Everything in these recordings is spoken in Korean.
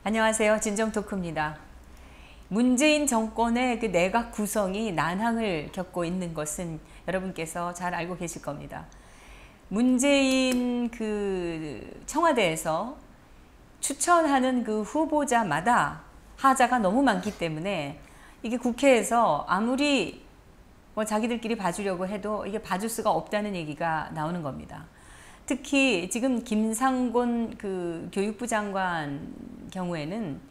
안녕하세요. 진정토크입니다. 문재인 정권의 그 내각 구성이 난항을 겪고 있는 것은 여러분께서 잘 알고 계실 겁니다. 문재인 청와대에서 추천하는 그 후보자마다 하자가 너무 많기 때문에 이게 국회에서 아무리 자기들끼리 봐주려고 해도 이게 봐줄 수가 없다는 얘기가 나오는 겁니다. 특히 지금 김상곤 교육부 장관 경우에는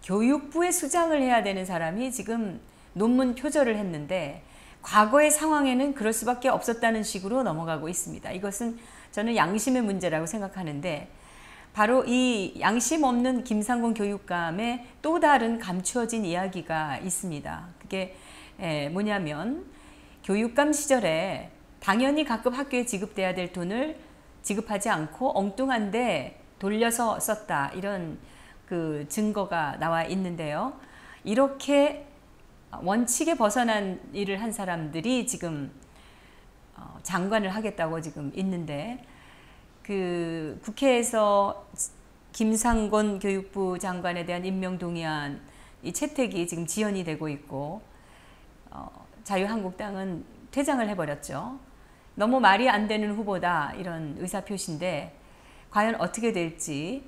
교육부의 수장을 해야 되는 사람이 지금 논문 표절을 했는데 과거의 상황에는 그럴 수밖에 없었다는 식으로 넘어가고 있습니다. 이것은 저는 양심의 문제라고 생각하는데 바로 이 양심 없는 김상곤 교육감의 또 다른 감추어진 이야기가 있습니다. 그게 뭐냐면 교육감 시절에 당연히 각급 학교에 지급돼야 될 돈을 지급하지 않고 엉뚱한데 돌려서 썼다, 이런 증거가 나와 있는데요. 이렇게 원칙에 벗어난 일을 한 사람들이 지금 장관을 하겠다고 지금 있는데, 국회에서 김상곤 교육부 장관에 대한 임명동의안 이 채택이 지금 지연이 되고 있고, 자유한국당은 퇴장을 해버렸죠. 너무 말이 안 되는 후보다, 이런 의사표시인데 과연 어떻게 될지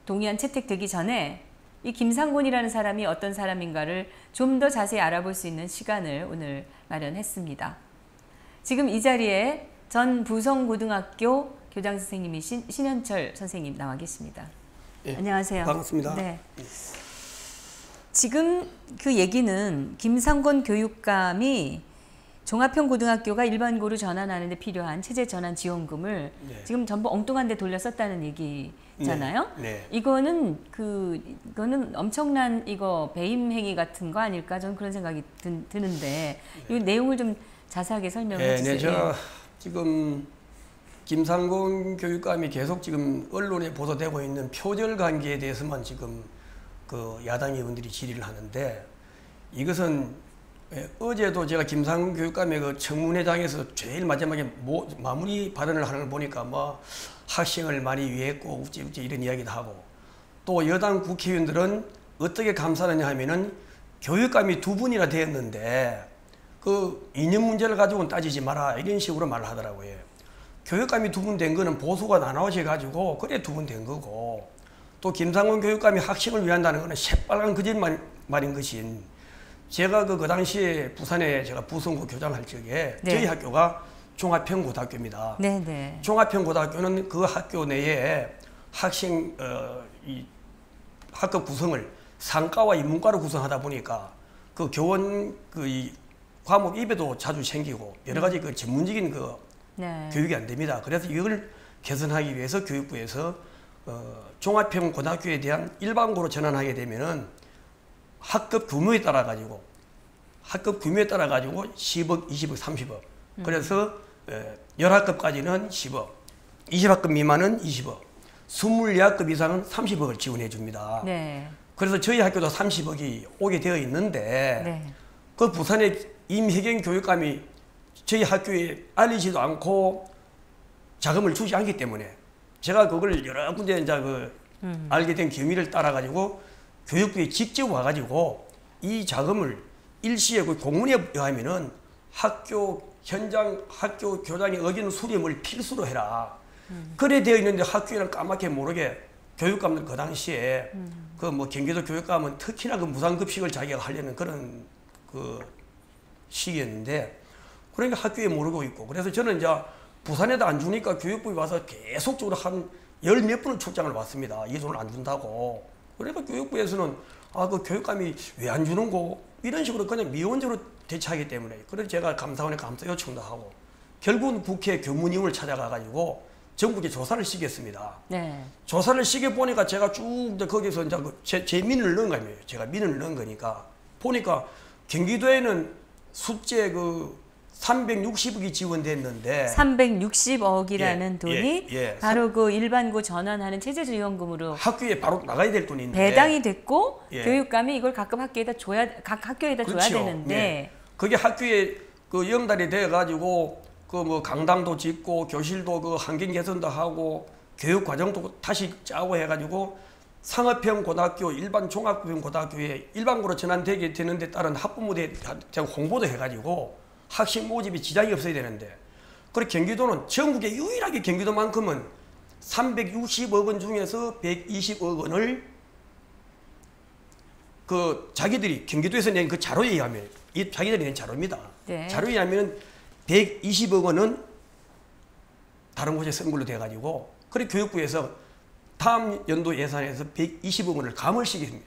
동의안 채택되기 전에 이 김상곤이라는 사람이 어떤 사람인가를 좀 더 자세히 알아볼 수 있는 시간을 오늘 마련했습니다. 지금 이 자리에 전 부성고등학교 교장 선생님이신 신현철 선생님 나와 계십니다. 예, 안녕하세요. 반갑습니다. 네. 지금 그 얘기는 김상곤 교육감이 종합형고등학교가 일반고로 전환하는 데 필요한 체제 전환 지원금을 지금 전부 엉뚱한 데 돌려 썼다는 얘기잖아요. 이거는 엄청난 배임 행위 같은 거 아닐까, 저는 그런 생각이 드는데 이 내용을 좀 자세하게 설명해 주세요. 지금 김상곤 교육감이 계속 지금 언론에 보도되고 있는 표절 관계에 대해서만 지금 야당 의원들이 질의를 하는데, 이것은 어제도 제가 김상곤 교육감의 청문회장에서 제일 마지막에 마무리 발언을 하는 걸 보니까 학생을 많이 위했고 우찌우찌 이런 이야기도 하고, 또 여당 국회의원들은 어떻게 감싸느냐 하면은 교육감이 두 분이나 되었는데 이념 문제를 가지고는 따지지 마라, 이런 식으로 말을 하더라고요. 교육감이 두 분 된 거는 보수가 나눠져 가지고 그래 두 분 된 거고, 또 김상곤 교육감이 학생을 위한다는 거는 새빨간 거짓말인 것인, 제가 그 당시에 부산에 제가 부성고 교장할 적에 저희 학교가 종합형고등학교입니다. 종합형고등학교는 그 학교 내에 학생 학급 구성을 상과와 인문과로 구성하다 보니까 교원 이 과목 입에도 자주 생기고 여러 가지 전문적인 교육이 안 됩니다. 그래서 이걸 개선하기 위해서 교육부에서 종합형고등학교에 대한 일반고로 전환하게 되면은 학급 규모에 따라 가지고 10억, 20억, 30억. 그래서 10학급까지는 10억, 20학급 미만은 20억, 24학급 이상은 30억을 지원해 줍니다. 그래서 저희 학교도 30억이 오게 되어 있는데 그 부산의 임혜경 교육감이 저희 학교에 알리지도 않고 자금을 주지 않기 때문에 제가 그걸 여러 군데 알게 된 경위를 따라 가지고 교육부에 직접 와가지고 이 자금을 일시에 공문에 의하면은 학교 현장 학교 교장이 어기는 수렴을 필수로 해라. 그래 되어 있는데 학교에는 까맣게 모르게 교육감들 그 당시에 경기도 교육감은 특히나 무상급식을 자기가 하려는 그런 시기였는데, 그러니까 학교에 모르고 있고, 그래서 저는 이제 부산에도 안 주니까 교육부에 와서 계속적으로 한 10몇 번을 출장을 왔습니다. 이 돈을 안 준다고. 그러니까 교육부에서는 그 교육감이 왜 안 주는 거, 이런 식으로 그냥 미온적으로 대처하기 때문에, 그래서 제가 감사원에 감사 요청도 하고 결국은 국회 교문위원을 찾아가 가지고 전국에 조사를 시켰습니다. 조사를 시켜 보니까 제가 쭉 거기서 이제 제 민을 넣은 거 아니에요. 제가 민을 넣은 거니까 보니까 경기도에는 숙제 360억이 지원됐는데 360억이라는 돈이 바로 일반고 전환하는 체제지원금으로 학교에 바로 나가야 될 돈인데 배당이 됐고 교육감이 이걸 각 학교에다 줘야 되는데 그게 학교에 영달이 돼 가지고 강당도 짓고 교실도 환경 개선도 하고 교육 과정도 다시 짜고 해가지고 상업형 고등학교, 일반 종합형 고등학교에 일반고로 전환되게 되는 데 따른 학부모들에 대한 홍보도 해가지고 학식 모집이 지장이 없어야 되는데, 그리고 경기도는 전국에 유일하게 경기도만큼은 360억 원 중에서 120억 원을 그 자기들이 경기도에서 낸 그 자료에 의하면, 이 자기들이 낸 자료입니다. 네. 자료에 의하면 120억 원은 다른 곳에 쓴 걸로 돼가지고, 그리고 교육부에서 다음 연도 예산에서 120억 원을 감을 시켰어요.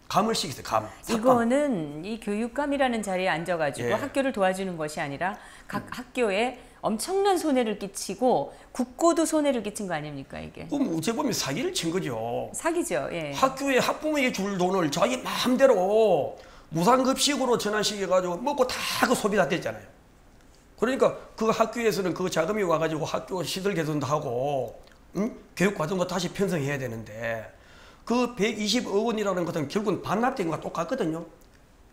삭감. 이거는 이 교육감이라는 자리에 앉아가지고 예. 학교를 도와주는 것이 아니라 각 학교에 엄청난 손해를 끼치고 국고도 손해를 끼친 거 아닙니까 이게? 그럼 어찌 보면 사기를 친 거죠. 사기죠. 예. 학교에 학부모에게 줄 돈을 자기 마음대로 무상급식으로 전환시켜가지고 먹고 다 그 소비 다 됐잖아요. 그러니까 그 학교에서는 그 자금이 와가지고 학교 시설 개선도 하고, 교육 과정도 다시 편성해야 되는데, 그 120억 원이라는 것은 결국은 반납된 것과 똑같거든요.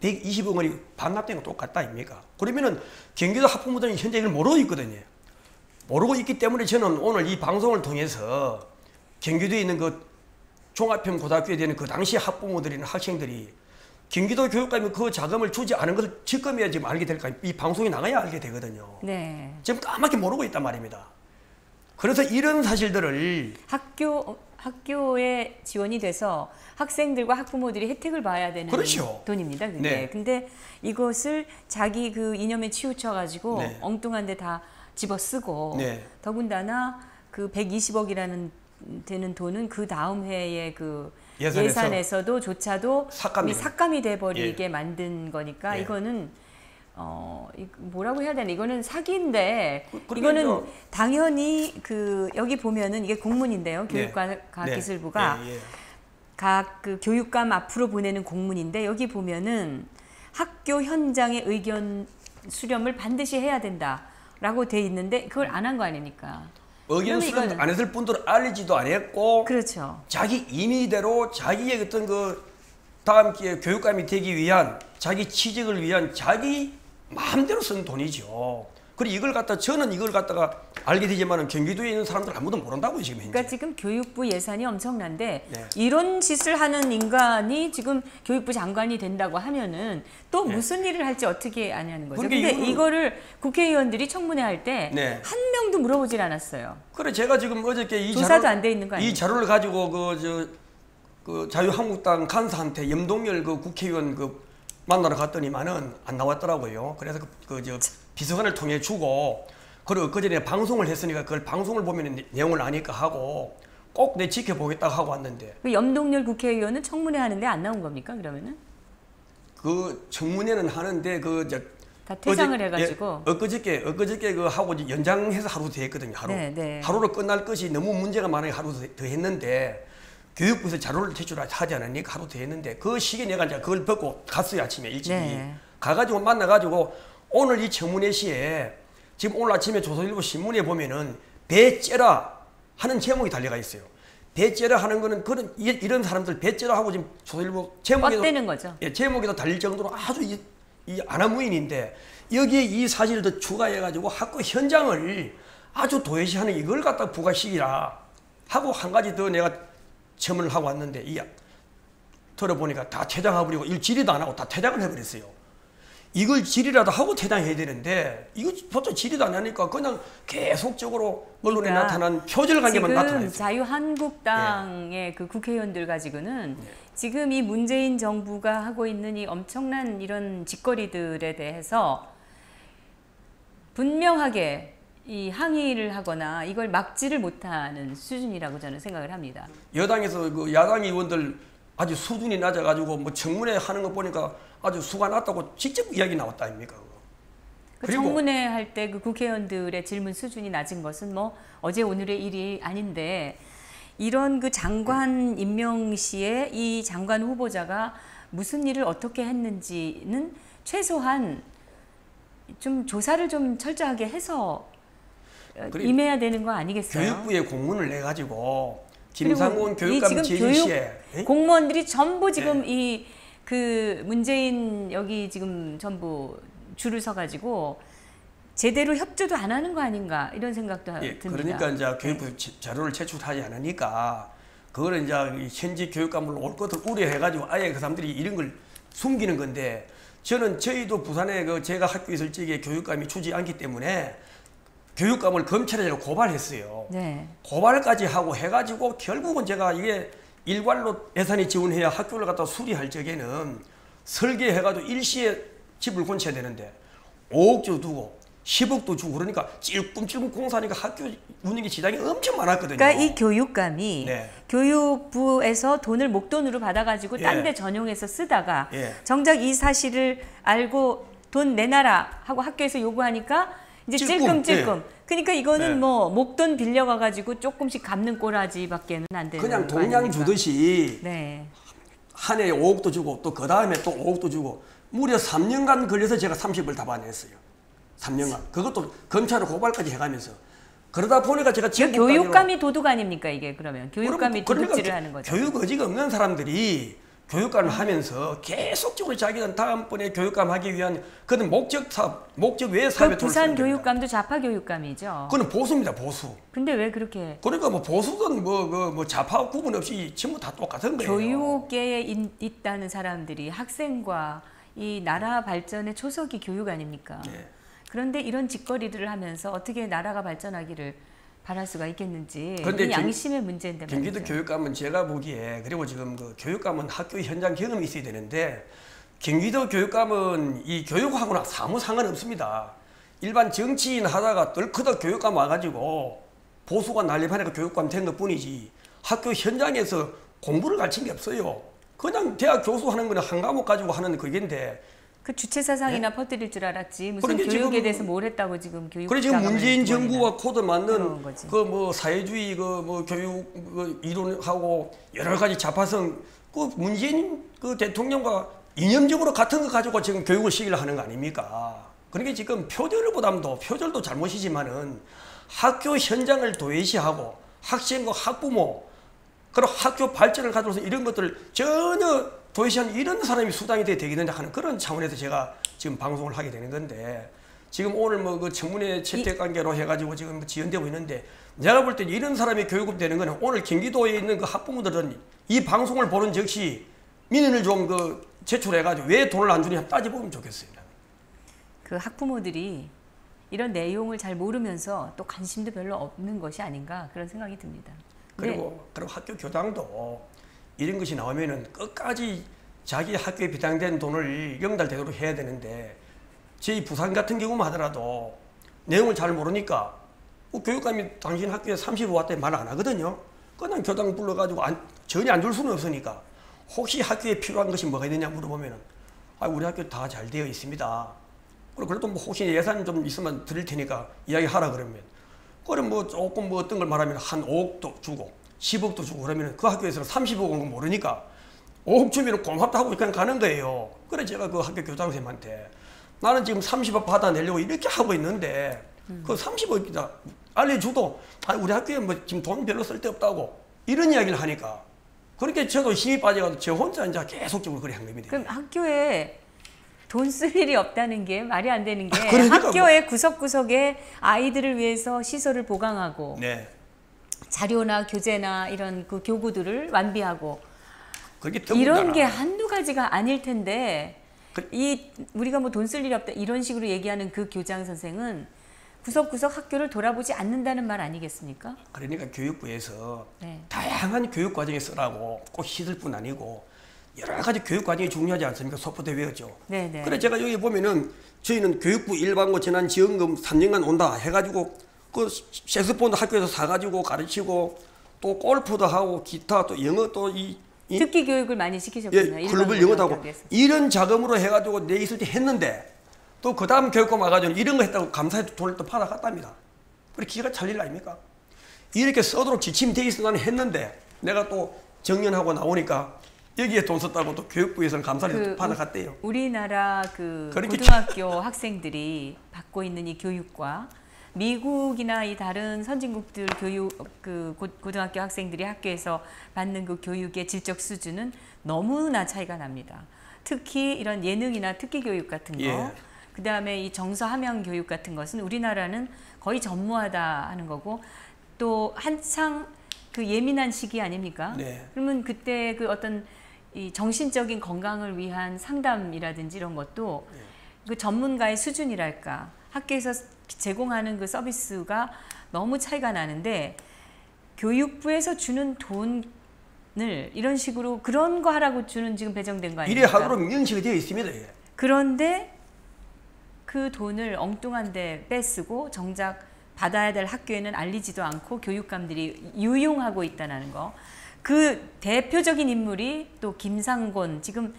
120억 원이 반납된 거 똑같다 아닙니까? 그러면은 경기도 학부모들은 현재 이걸 모르고 있거든요. 모르고 있기 때문에 저는 오늘 이 방송을 통해서 경기도에 있는 그 종합형 고등학교에 되는 그 당시 학부모들이나 학생들이 경기도 교육감이 그 자금을 주지 않은 것을 지금이야 지금 알게 될까, 이 방송이 나가야 알게 되거든요. 네. 지금 까맣게 모르고 있단 말입니다. 그래서 이런 사실들을 학교에 지원이 돼서 학생들과 학부모들이 혜택을 봐야 되는 그렇죠. 돈입니다. 그게. 네. 근데 이것을 자기 그 이념에 치우쳐 가지고 네. 엉뚱한 데 다 집어 쓰고, 네. 더군다나 그 120억이라는 되는 돈은 그 다음 해에 그 예산에서 예산에서도 조차도 삭감이 돼 버리게 예. 만든 거니까 예. 이거는 뭐라고 해야 되나, 이거는 사기인데, 그러면 이거는 당연히 그 여기 보면은 이게 공문인데요. 교육과학기술부가 네. 예. 각 그 교육감 앞으로 보내는 공문인데, 여기 보면은 학교 현장의 의견 수렴을 반드시 해야 된다라고 돼 있는데 그걸 안 한 거 아닙니까? 의견 수렴 이거는- 안 했을 뿐더러 알리지도 안 했고, 그렇죠. 자기 임의대로 자기의 어떤 그 다음 기회 교육감이 되기 위한 자기 취직을 위한 자기 마음대로 쓴 돈이죠. 그리고 저는 이걸 갖다가 알게 되지만은 경기도에 있는 사람들 아무도 모른다고요, 지금 현재. 그러니까 지금 교육부 예산이 엄청난데 네. 이런 짓을 하는 인간이 지금 교육부 장관이 된다고 하면은 또 네. 무슨 일을 할지 어떻게 아냐는 거죠. 그러니까 근데 이거를 국회의원들이 청문회 할 때 한 네. 명도 물어보질 않았어요. 그래 제가 지금 어저께 이 조사도 안 돼 있는 거 아니에요? 이 자료를 가지고 그 자유한국당 간사한테 염동열 그 국회의원 만나러 갔더니만은 안 나왔더라고요. 그래서 저 비서관을 통해 주고, 그리고 그전에 방송을 했으니까 그걸 방송을 보면 내용을 아니까 하고 꼭 내 지켜보겠다고 하고 왔는데, 그 염동열 국회의원은 청문회 하는데 안 나온 겁니까? 그러면은 그 청문회는 하는데 다 퇴장을 해가지고. 엊그저께 그 하고 이제 연장해서 하루 더 했거든요. 네. 하루로 끝날 것이 너무 문제가 많아요. 하루 더 했는데 교육부에서 자료를 제출하지 않으니까 하루 더 했는데, 그 시기에 내가 이제 그걸 벗고 갔어요. 아침에 일찍이. 네. 가가지고 만나가지고 오늘 이 청문회 시에 지금 오늘 아침에 조선일보 신문에 보면은 배째라 하는 제목이 달려가 있어요. 배째라 하는 거는 이런 사람들 배째라 하고 지금 조선일보 뻗대는 거죠. 예, 제목에도 달릴 정도로 아주 이 아나무인인데, 여기에 이 사실을 더 추가해가지고 학교 현장을 아주 도외시하는 이걸 갖다 부가시키라 하고 한 가지 더 내가 첨언을 하고 왔는데, 들어보니까 다 퇴장해버리고 일 질의도 안 하고 다 퇴장을 해버렸어요. 이걸 질의라도 하고 퇴장해야 되는데 이거 보통 질의도 안 하니까 그냥 계속적으로 언론에 그러니까 나타난 표절관계만 나타나 지금 있어요. 자유한국당의 그 국회의원들 가지고는 지금 이 문재인 정부가 하고 있는 이 엄청난 이런 짓거리들에 대해서 분명하게 이 항의를 하거나 이걸 막지를 못하는 수준이라고 저는 생각을 합니다. 여당에서 그 야당 의원들 아주 수준이 낮아가지고 뭐 청문회 하는 거 보니까 아주 수가 낮다고 직접 이야기 나왔다 아닙니까? 그 그리고 청문회 할 때 그 국회의원들의 질문 수준이 낮은 것은 뭐 어제 오늘의 일이 아닌데, 이런 그 장관 임명 시에 이 장관 후보자가 무슨 일을 어떻게 했는지는 최소한 좀 조사를 좀 철저하게 해서 임해야 되는 거 아니겠어요? 교육부에 공문을 내 가지고 김상곤 그리고 이 교육감 지금 제의시에 공무원들이 전부 지금 이 그 문재인 여기 지금 전부 줄을 서 가지고 제대로 협조도 안 하는 거 아닌가 이런 생각도 예, 듭니다. 그러니까 이제 교육부 자료를 제출하지 않으니까 그거는 이제 현지 교육감을 올 것을 우려해가지고 아예 그 사람들이 이런 걸 숨기는 건데 저희도 부산에 제가 학교에 있을 적에 교육감이 주지 않기 때문에 교육감을 검찰에 고발했어요. 네. 고발까지 하고 해가지고 결국은 제가 이게 일괄로 예산이 지원해야 학교를 갖다 수리할 적에는 설계해가지고 일시에 집을 건쳐야 되는데 5억도 두고 10억도 주고 그러니까 찔끔찔끔 공사하니까 학교 운영에 지장이 엄청 많았거든요. 그러니까 이 교육감이 네. 교육부에서 돈을 목돈으로 받아가지고 예. 딴 데 전용해서 쓰다가 예. 정작 이 사실을 알고 돈 내놔라 하고 학교에서 요구하니까 이제 찔끔찔끔. 예. 그러니까 이거는 네. 뭐 목돈 빌려가가지고 조금씩 갚는 꼬라지밖에는 안 되는 그냥 거 동양 아닙니까? 주듯이 네. 한 해에 5억도 주고 또 그 다음에 또 5억도 주고 무려 3년간 걸려서 제가 30을 다 받아냈어요. 3년간. 그것도 검찰에 고발까지 해가면서. 그러다 보니까 제가 지금 교육감이 도둑 아닙니까 이게 그러면? 교육감이 도둑질을 하는 거죠. 교육 의지가 없는 사람들이 교육감을 하면서 계속적으로 자기는 다음번에 교육감 하기 위한 그런 목적 외의 사업에 그 부산 교육감도 좌파 교육감이죠. 그건 보수입니다, 보수. 근데 왜 그렇게 그러니까 뭐 보수든 뭐 좌파 구분 없이 전부 다 똑같은 거예요. 교육계에 있다는 사람들이 학생과 이 나라 발전의 초석이 교육 아닙니까? 네. 그런데 이런 짓거리들을 하면서 어떻게 나라가 발전하기를 바랄 수가 있겠는지 근데 이 양심의 문제인데 경기도 말이죠. 교육감은 제가 보기에 그리고 지금 그 교육감은 학교 현장 경험이 있어야 되는데 경기도 교육감은 이 교육하고는 아무 상관없습니다. 일반 정치인 하다가 덜커덕 교육감 와가지고 보수가 난립하니까 교육감 된 것뿐이지 학교 현장에서 공부를 가르친 게 없어요. 그냥 대학 교수 하는 거는 한 과목 가지고 하는 그게인데 그 주체 사상이나 퍼뜨릴 줄 알았지 무슨 그러니까 교육에 지금 대해서 뭘 했다고 지금 교육 그래 지금 문재인 정부와 코드 맞는 그런 거지. 그 뭐 사회주의 그 뭐 교육 그 이론하고 여러 가지 좌파성 그 문재인 그 대통령과 이념적으로 같은 거 가지고 지금 교육을 시키려 하는 거 아닙니까? 그러니까 지금 표절도 잘못이지만은 학교 현장을 도외시하고 학생과 학부모 그리고 학교 발전을 가져서 이런 것들을 전혀 도외시한 이런 사람이 수당이 되겠는데 하는 그런 차원에서 제가 지금 방송을 하게 되는 건데 지금 오늘 뭐 그 청문회 채택 관계로 해가지고 지금 지연되고 있는데 내가 볼 때 이런 사람이 교육업 되는 거는 오늘 경기도에 있는 그 학부모들은 이 방송을 보는 즉시 민원을 좀 그 제출해가지고 왜 돈을 안 주냐 따져보면 좋겠어요. 그 학부모들이 이런 내용을 잘 모르면서 또 관심도 별로 없는 것이 아닌가 그런 생각이 듭니다. 그리고 학교 교장도 이런 것이 나오면은 끝까지 자기 학교에 배당된 돈을 영달되도록 해야 되는데 저희 부산 같은 경우만 하더라도 내용을 잘 모르니까 교육감이 당신 학교에 30억 왔다고 말 안 하거든요. 그냥 교장 불러가지고 전혀 안 줄 수는 없으니까 혹시 학교에 필요한 것이 뭐가 있느냐 물어보면은 우리 학교 다 잘 되어 있습니다. 그래도 뭐 혹시 예산 좀 있으면 드릴 테니까 이야기하라 그러면 그럼 뭐 조금 뭐 어떤 걸 말하면 한 5억도 주고 10억도 주고 그러면 그 학교에서는 30억 온 거 모르니까 5억 주면 고맙다 하고 그냥 가는 거예요. 그래 제가 그 학교 교장선생님한테 나는 지금 30억 받아내려고 이렇게 하고 있는데 그 30억이다 알려줘도 우리 학교에 뭐 지금 돈 별로 쓸 데 없다고 이런 이야기를 하니까 그렇게 저도 힘이 빠져가지고 저 혼자 이제 계속적으로 그래 한 겁니다. 그럼 학교에 돈 쓸 일이 없다는 게 말이 안 되는 게 그러니까 학교의 구석구석에 아이들을 위해서 시설을 보강하고 네. 자료나 교재나 이런 그 교구들을 완비하고 그게 이런 게 한두 가지가 아닐 텐데 그- 이 우리가 뭐 돈 쓸 일이 없다 이런 식으로 얘기하는 그 교장 선생은 구석구석 학교를 돌아보지 않는다는 말 아니겠습니까? 그러니까 교육부에서 네. 다양한 교육 과정에 쓰라고 꼭 시설 뿐 아니고 여러 가지 교육 과정이 중요하지 않습니까? 소프트 외웠죠. 네네. 그래 제가 여기 보면은 저희는 교육부 일반고 재난 지원금 3년간 온다 해가지고 그 색소폰도 학교에서 사가지고 가르치고 또 골프도 하고 기타 또 영어 또 듣기 교육을 많이 시키셨군요. 예, 클럽을 영어도 하고 이런 자금으로 해가지고 내 있을 때 했는데 또 그 다음 교육감 와가지고 이런 거 했다고 감사해서 돈을 또 받아갔답니다. 그래 기가 찰릴 아닙니까? 이렇게 써도록 지침이 돼 있어 나는 했는데 내가 또 정년하고 나오니까 여기에 돈 썼다고 또 교육부에서는 감사를 받아갔대요. 우리나라 그 그렇게 고등학교 학생들이 받고 있는 이 교육과 미국이나 이 다른 선진국들 교육 그 고등학교 학생들이 학교에서 받는 그 교육의 질적 수준은 너무나 차이가 납니다. 특히 이런 예능이나 특기 교육 같은 거 예. 그다음에 이 정서 함양 교육 같은 것은 우리나라는 거의 전무하다 하는 거고 또 한창 그 예민한 시기 아닙니까? 네. 그러면 그때 그 어떤 이 정신적인 건강을 위한 상담이라든지 이런 것도 그 전문가의 수준이랄까 학교에서 제공하는 그 서비스가 너무 차이가 나는데 교육부에서 주는 돈을 이런 식으로 그런 거 하라고 주는 지금 배정된 거 아닙니까? 이래 하도록 명시가 되어 있습니다. 예. 그런데 그 돈을 엉뚱한 데 빼쓰고 정작 받아야 될 학교에는 알리지도 않고 교육감들이 유용하고 있다는 거. 그 대표적인 인물이 또 김상곤 지금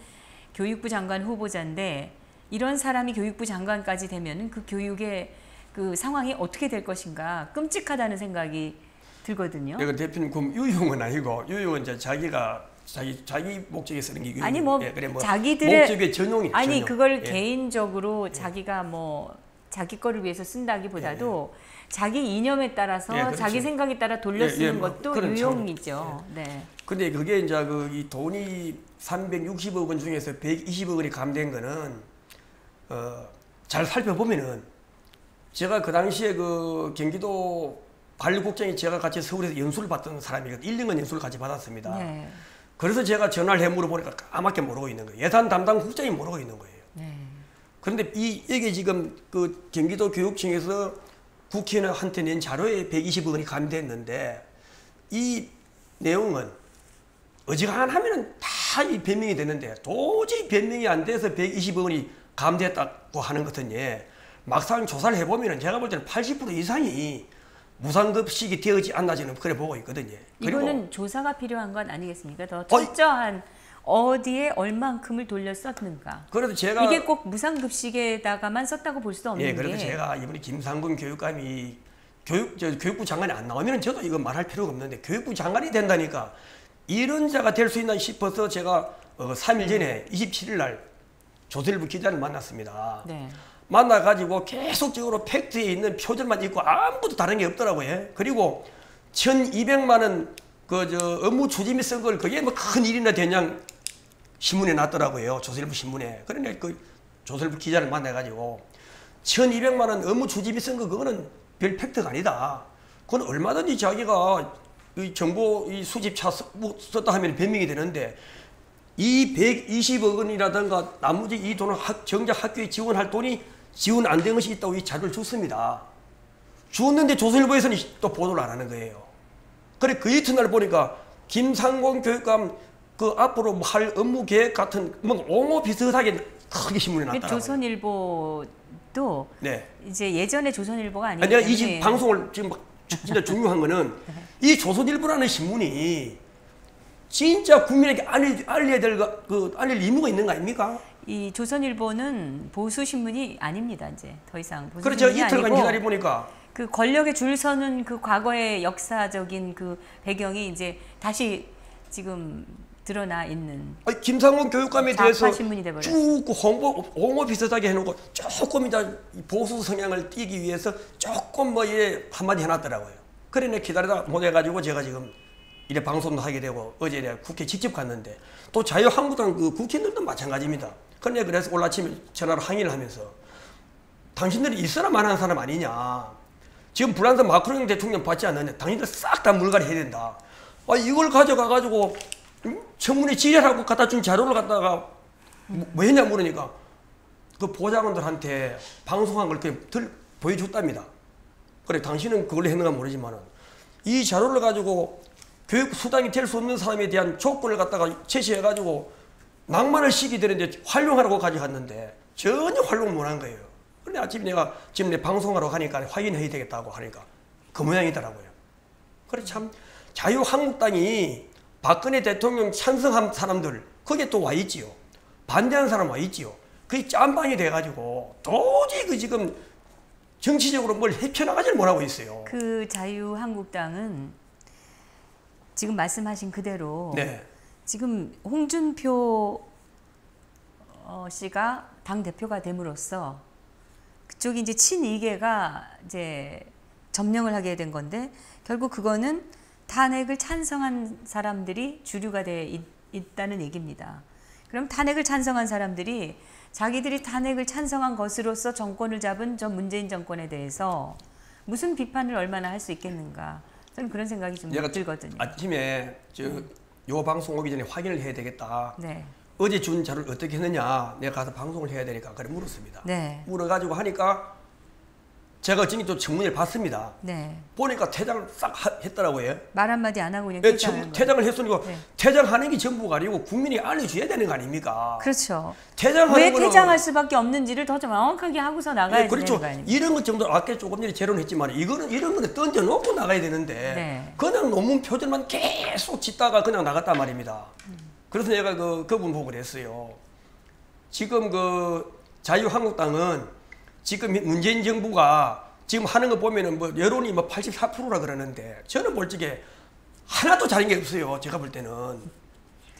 교육부 장관 후보자인데 이런 사람이 교육부 장관까지 되면은 그 교육의 그 상황이 어떻게 될 것인가 끔찍하다는 생각이 들거든요. 내가 대표님 그럼 유용은 아니고 유용은 이제 자기가 자기 목적에 쓰는 게 유용. 아니 뭐, 예, 그래 뭐 자기들의 목적의 전용이 아니 전용. 그걸 예. 개인적으로 자기가 뭐 자기 거를 위해서 쓴다기보다도 자기 이념에 따라서 예, 그렇죠. 자기 생각에 따라 돌려 쓰는 뭐 것도 그런 유용이죠. 네. 근데 그게 이제 그 이 돈이 360억 원 중에서 120억 원이 감된 거는 잘 살펴보면은 제가 그 당시에 그 경기도 관리국장이 제가 같이 서울에서 연수를 받던 사람이거든요. 1년간 연수를 같이 받았습니다. 네. 그래서 제가 전화를 해 물어보니까 까맣게 모르고 있는 거예요. 예산 담당 국장이 모르고 있는 거예요. 네. 그런데 이게 지금 그 경기도 교육청에서 국회의원한테 낸 자료에 120억 원이 감됐는데 이 내용은 어지간하면은 다 이 변명이 되는데 도저히 변명이 안 돼서 120억 원이 감됐다고 하는 것은 막상 조사를 해보면은 제가 볼 때는 80% 이상이 무상급식이 되어지 않나 저는 그래 보고 있거든요. 이거는 조사가 필요한 건 아니겠습니까? 더 철저한 어디에 얼만큼을 돌려 썼는가. 그래도 제가 이게 꼭 무상급식에다가만 썼다고 볼 수도 없는 게. 그래도 제가 이번에 김상곤 교육감이 교육부 장관이 안 나오면 저도 이거 말할 필요가 없는데 교육부 장관이 된다니까 이런 자가 될 수 있나 싶어서 제가 3일 전에 27일 날 조선일보 기자를 만났습니다. 네. 만나가지고 계속적으로 팩트에 있는 표절만 있고 아무것도 다른 게 없더라고요. 그리고 1,200만 원 업무 추진비 쓴 걸 그게 뭐 큰 일이나 되냐 신문에 났더라고요. 조선일보 신문에. 그러니까 그 조선일보 기자를 만나가지고 1,200만 원 업무 추진비 쓴 거 그거는 별 팩트가 아니다. 그건 얼마든지 자기가 이 정보 이 수집차 썼다 하면 변명이 되는데 이 120억 원이라든가 나머지 이 돈은 정작 학교에 지원할 돈이 지원 안 된 것이 있다고 이 자료를 줬습니다. 주었는데 조선일보에서는 또 보도를 안 하는 거예요. 그래 그 이튿날 보니까 김상곤 교육감 그 앞으로 뭐 할 업무 계획 같은 뭐 옹호 비슷하게 크게 신문에 났더라고요. 조선일보도 네. 이제 예전에 조선일보가 아니기 내가 때문에 이 지금 방송을 지금 진짜 중요한 거는 이 조선일보라는 신문이 진짜 국민에게 알려야 될 알릴 의무가 있는 거 아닙니까? 이 조선일보는 보수 신문이 아닙니다. 이제 더 이상 보수 그래서 제가 신문이 이틀간 아니고 기다려 보니까 그 권력에 줄 서는 그 과거의 역사적인 그 배경이 이제 다시 지금 드러나 있는 김상곤 교육감에 대해서 좌파 신문이 돼버렸어요. 쭉 옹호 비슷하게 해놓고 조금 이제 보수 성향을 띠기 위해서 조금 뭐 한마디 해놨더라고요. 그래 내가 기다리다 못해가지고 제가 지금 이래 방송도 하게 되고 어제 내가 국회 직접 갔는데 또 자유한국당 그 국회의원들도 마찬가지입니다. 그래서 오늘 아침에 전화로 항의를 하면서 당신들이 있어라 만한 사람 아니냐. 지금 프랑스 마크롱 대통령 받지 않느냐. 당신들 싹 다 물갈이 해야 된다. 이걸 가져가가지고 청문회 지뢰라고 갖다 준 자료를 갖다가 뭐 했냐 물으니까 그 보좌관들한테 방송한 걸 그냥 보여줬답니다. 그래 당신은 그걸 했는가 모르지만은 이 자료를 가지고 교육 수당이 될 수 없는 사람에 대한 조건을 갖다가 제시해가지고 낭만을 시키더는데 활용하라고 가져갔는데 전혀 활용 못한 거예요. 그런데 아침에 내가 지금 내 방송하러 가니까 확인해야 되겠다고 하니까 그 모양이더라고요. 그래 참 자유한국당이 박근혜 대통령 찬성한 사람들 거기에 또 와 있지요. 반대하는 사람 와 있지요. 그게 짬방이 돼가지고 도저히 그 지금 정치적으로 뭘 헤쳐나가지를 못하고 있어요. 그 자유한국당은 지금 말씀하신 그대로 네. 지금 홍준표 씨가 당 대표가 됨으로써 그쪽이 이제 친이계가 이제 점령을 하게 된 건데 결국 그거는 탄핵을 찬성한 사람들이 주류가 돼 있다는 얘기입니다. 그럼 탄핵을 찬성한 사람들이 자기들이 탄핵을 찬성한 것으로서 정권을 잡은 저 문재인 정권에 대해서 무슨 비판을 얼마나 할 수 있겠는가. 저는 그런 생각이 좀 들거든요. 아침에 요 방송 오기 전에 확인을 해야 되겠다. 네. 어제 준 자료를 어떻게 했느냐. 내가 가서 방송을 해야 되니까 그래 물었습니다. 네. 물어가지고 하니까 제가 지금 또 청문회를 봤습니다. 네. 보니까 퇴장을 싹 했더라고요. 말 한마디 안 하고 그냥 네, 퇴장을 했으니까 네. 퇴장하는 게 전부가 아니고 국민이 알려줘야 되는 거 아닙니까? 그렇죠. 퇴장하는 왜 거는 퇴장할 수밖에 없는지를 더 명확하게 하고서 나가야 되는 그렇죠. 거 아닙니까? 이런 것 정도 아까 조금 전에 재론했지만 이거는 이런 거는 던져놓고 나가야 되는데 네. 그냥 논문 표절만 계속 짓다가 그냥 나갔단 말입니다. 그래서 내가 그 부분 보고 그랬어요. 지금 그 자유한국당은 지금 문재인 정부가 지금 하는 거 보면은 뭐 여론이 뭐 84%라 그러는데 저는 솔직히 하나도 잘한 게 없어요. 제가 볼 때는.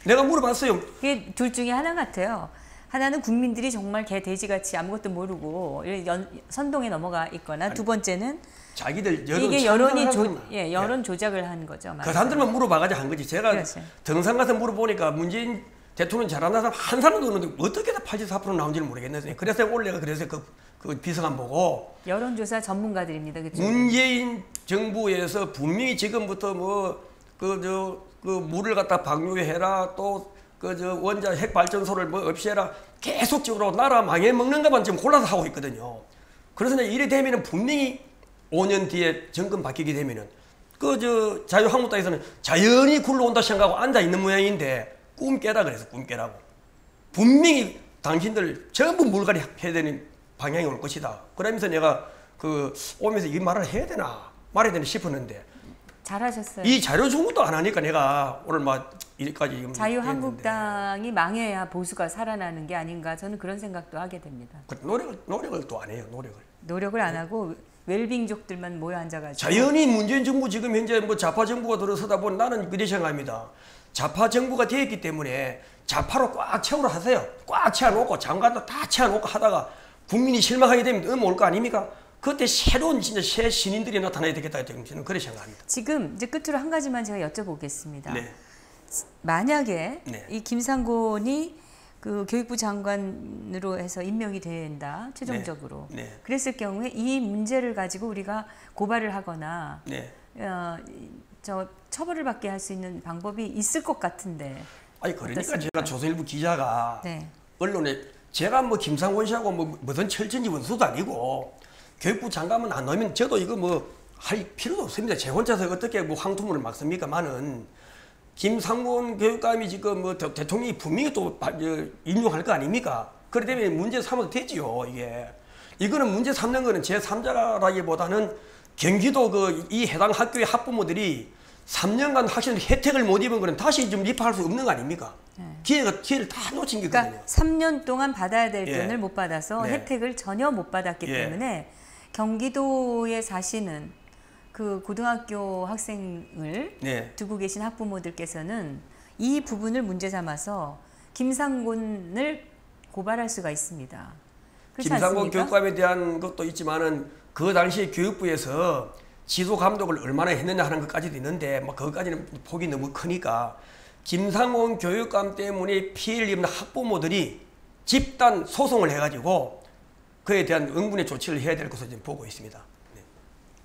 내가 물어봤어요. 이게 둘 중에 하나 같아요. 하나는 국민들이 정말 개 돼지같이 아무것도 모르고 선동에 넘어가 있거나 두 번째는 자기들 이게 여론 조작을 한 거죠. 그 사람들만 물어봐가지고 한 거지. 제가 그렇죠. 등산 가서 물어보니까 문재인 대통령 잘하는 사람 한 사람도 없는데 어떻게 다 84% 나온지를 모르겠네요. 그래서 원래 그래서 그 비서관 보고 여론조사 전문가들입니다. 그렇죠? 문재인 정부에서 분명히 지금부터 그 물을 갖다 방류해라 또 원자 핵 발전소를 뭐 없애라 계속적으로 나라 망해 먹는 것만 지금 골라서 하고 있거든요. 그래서 이래 되면은 분명히 5년 뒤에 정권 바뀌게 되면은 자유한국당에서는 자연히 굴러온다 생각하고 앉아 있는 모양인데 꿈 깨라 그래서 꿈 깨라고. 분명히 당신들 전부 물갈이 해야 되는 방향이 올 것이다. 그러면서 내가 오면서 이 말을 해야 되나 말해야 되나 싶었는데 잘하셨어요. 이 자료 조사도 안 하니까 내가 오늘 이까지 자유한국당이 망해야 보수가 살아나는 게 아닌가 저는 그런 생각도 하게 됩니다. 노력을 또 안 해요. 노력을 안 하고 웰빙족들만 모여 앉아가지고 자연히 문재인 정부 지금 현재 좌파 정부가 들어서다 보니 나는 그렇게 생각합니다. 좌파 정부가 되었기 때문에 좌파로 꽉 채우려 하세요. 꽉 채워놓고 장관도 다 채워놓고 하다가 국민이 실망하게 되면 올 거 아닙니까? 그때 새로운 진짜 새 신인들이 나타나야 되겠다 저는 그렇게 생각합니다. 지금 이제 끝으로 한 가지만 제가 여쭤보겠습니다. 네. 만약에 네. 이 김상곤이 그 교육부 장관으로 해서 임명이 된다 최종적으로 네. 네. 그랬을 경우에 이 문제를 가지고 우리가 고발을 하거나 네. 처벌을 받게 할 수 있는 방법이 있을 것 같은데. 아니 그러니까 어떻습니까? 제가 조선일보 기자가 네. 언론에 제가 김상곤 씨하고 무슨 철천지 원수도 아니고 교육부 장관만 안 넣으면 저도 이거 할 필요도 없습니다. 제 혼자서 어떻게 황투문을 막습니까만은 김상곤 교육감이 지금 대통령이 분명히 또 인용할 거 아닙니까? 그렇기 때문에 문제 삼아도 되지요. 이거는 문제 삼는 거는 제3자라기보다는 경기도 이 해당 학교의 학부모들이 3년간 학생 혜택을 못 입은 거는 다시 좀 리파할 수 없는 거 아닙니까? 네. 기회를 다 놓친 거거든요. 그러니까 3년 동안 받아야 될 예. 돈을 못 받아서 네. 혜택을 전혀 못 받았기 예. 때문에 경기도에 사시는 그 고등학교 학생을 네. 두고 계신 학부모들께서는 이 부분을 문제 삼아서 김상곤을 고발할 수가 있습니다. 그렇지 김상곤 않습니까? 교육감에 대한 것도 있지만은 그 당시 교육부에서 지도 감독을 얼마나 했느냐 하는 것까지도 있는데 그것까지는 폭이 너무 크니까 김상곤 교육감 때문에 피해를 입는 학부모들이 집단 소송을 해가지고 그에 대한 응분의 조치를 해야 될 것으로 지금 보고 있습니다. 네.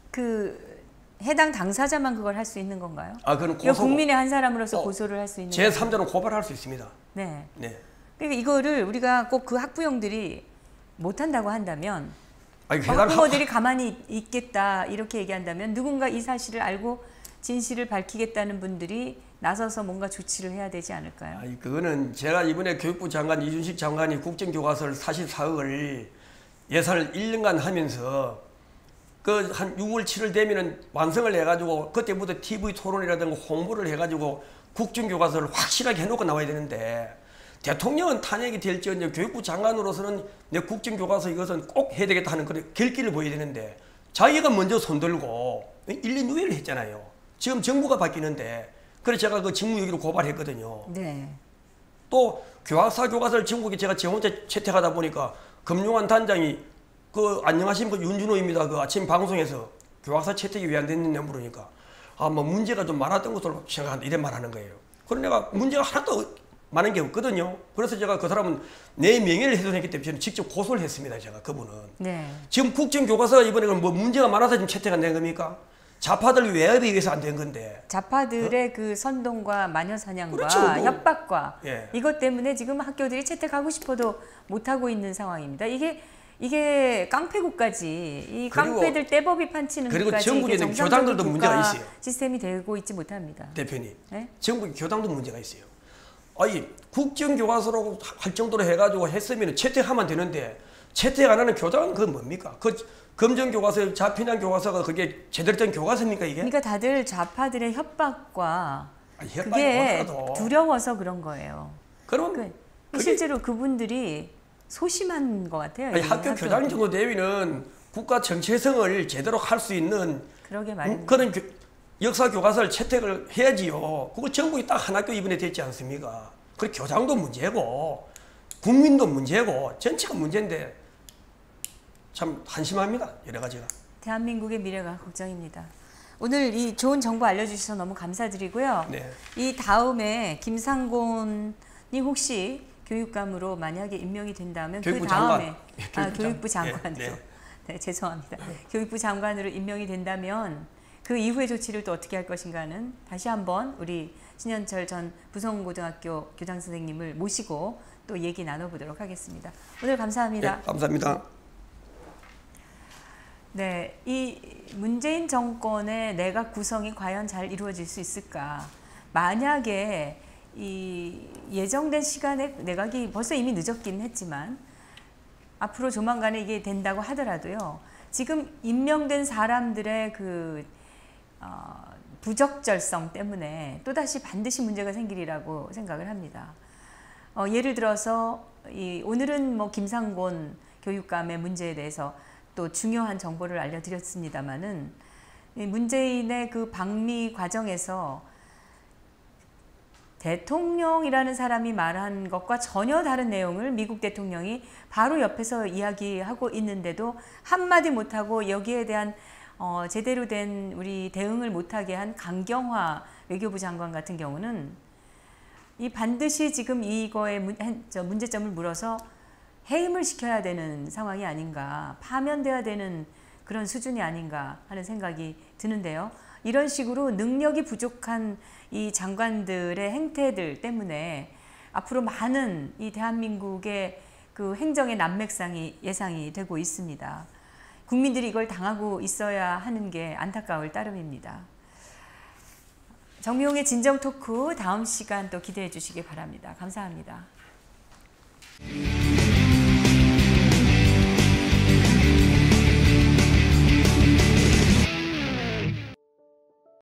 그 해당 당사자만 그걸 할 수 있는 건가요? 그건 이거 국민의 한 사람으로서 고소를 할 수 있는 제3자는 고발할 수 있습니다. 네. 네. 그러니까 이거를 우리가 꼭 그 학부형들이 못한다고 한다면 해당 학부모들이 가만히 있겠다 이렇게 얘기한다면 누군가 이 사실을 알고 진실을 밝히겠다는 분들이 나서서 뭔가 조치를 해야 되지 않을까요? 그거는 제가 이번에 교육부 장관 이준식 장관이 국정교과서를 44억을 예산을 1년간 하면서 한 6월 7월 되면은 완성을 해가지고 그때부터 TV 토론이라든가 홍보를 해가지고 국정교과서를 확실하게 해놓고 나와야 되는데 대통령은 탄핵이 될지언정 교육부 장관으로서는 내 국정교과서 이것은 꼭 해야 되겠다 하는 그런 결기를 보여야 되는데 자기가 먼저 손들고 1년 유예를 했잖아요. 지금 정부가 바뀌는데 그래서 제가 그 직무유기로 고발했거든요. 네. 또 교학사 교과서를 전국에 제가 제 혼자 채택하다 보니까 금융환 단장이 안녕하십니까 윤준호입니다. 아침 방송에서 교학사 채택이 왜 안 됐느냐 물으니까 문제가 좀 많았던 것으로 생각한다 이런 말 하는 거예요. 그래서 내가 문제가 하나도 많은 게 없거든요. 그래서 제가 그 사람은 내 명예를 훼손했기 때문에 저는 직접 고소를 했습니다. 제가 그분은. 네. 지금 국정교과서 이번에 뭐 문제가 많아서 지금 채택 안 된 겁니까? 좌파들 외압에 의해서 안 된 건데. 좌파들의 그 선동과 마녀사냥과 그렇죠. 협박과 예. 이것 때문에 지금 학교들이 채택하고 싶어도 못하고 있는 상황입니다. 이게 깡패국까지 이 깡패들 떼법이 판치는 그리고 것까지 전국에 있는 교당들도 문제가 있어요. 시스템이 되고 있지 못합니다. 대표님. 네? 전국에 교당도 문제가 있어요. 아니 국정교과서라고 할 정도로 해가지고 했으면 채택하면 되는데 채택 안 하는 교당은 그건 뭡니까? 그 검정교과서, 자피난 교과서가 그게 제대로 된 교과서입니까 이게? 그러니까 다들 좌파들의 협박과 아니, 협박이 그게 오더라도. 두려워서 그런 거예요. 그럼 그게 실제로 그분들이 소심한 것 같아요. 아니, 학교 교장 정도 대위는 국가 정체성을 제대로 할 수 있는 그러게 말입니다. 그런 역사 교과서를 채택을 해야지요. 그거 전국이 딱 한 학교 이번에 됐지 않습니까? 그 교장도 문제고 국민도 문제고 전체가 문제인데 참 한심합니다. 여러 가지가. 대한민국의 미래가 걱정입니다. 오늘 이 좋은 정보 알려주셔서 너무 감사드리고요. 네. 이 다음에 김상곤이 혹시 교육감으로 만약에 임명이 된다면 교육부 그 다음에 장관. 교육부 장관으로 네, 네. 네, 죄송합니다. 교육부 장관으로 임명이 된다면 그 이후의 조치를 또 어떻게 할 것인가는 다시 한번 우리 신현철 전 부성고등학교 교장 선생님을 모시고 또 얘기 나눠보도록 하겠습니다. 오늘 감사합니다. 네, 감사합니다. 네, 이 문재인 정권의 내각 구성이 과연 잘 이루어질 수 있을까? 만약에 이 예정된 시간에 내각이 벌써 이미 늦었긴 했지만 앞으로 조만간에 이게 된다고 하더라도요. 지금 임명된 사람들의 그 부적절성 때문에 또다시 반드시 문제가 생기리라고 생각을 합니다. 예를 들어서 오늘은 뭐 김상곤 교육감의 문제에 대해서 또 중요한 정보를 알려드렸습니다마는 문재인의 그 방미 과정에서 대통령이라는 사람이 말한 것과 전혀 다른 내용을 미국 대통령이 바로 옆에서 이야기하고 있는데도 한마디 못하고 여기에 대한 제대로 된 우리 대응을 못하게 한 강경화 외교부 장관 같은 경우는 이 반드시 지금 이거의 문제점을 물어서 해임을 시켜야 되는 상황이 아닌가, 파면돼야 되는 그런 수준이 아닌가 하는 생각이 드는데요. 이런 식으로 능력이 부족한 이 장관들의 행태들 때문에 앞으로 많은 이 대한민국의 그 행정의 난맥상이 예상이 되고 있습니다. 국민들이 이걸 당하고 있어야 하는 게 안타까울 따름입니다. 정미용의 진정 토크 다음 시간 또 기대해 주시기 바랍니다. 감사합니다.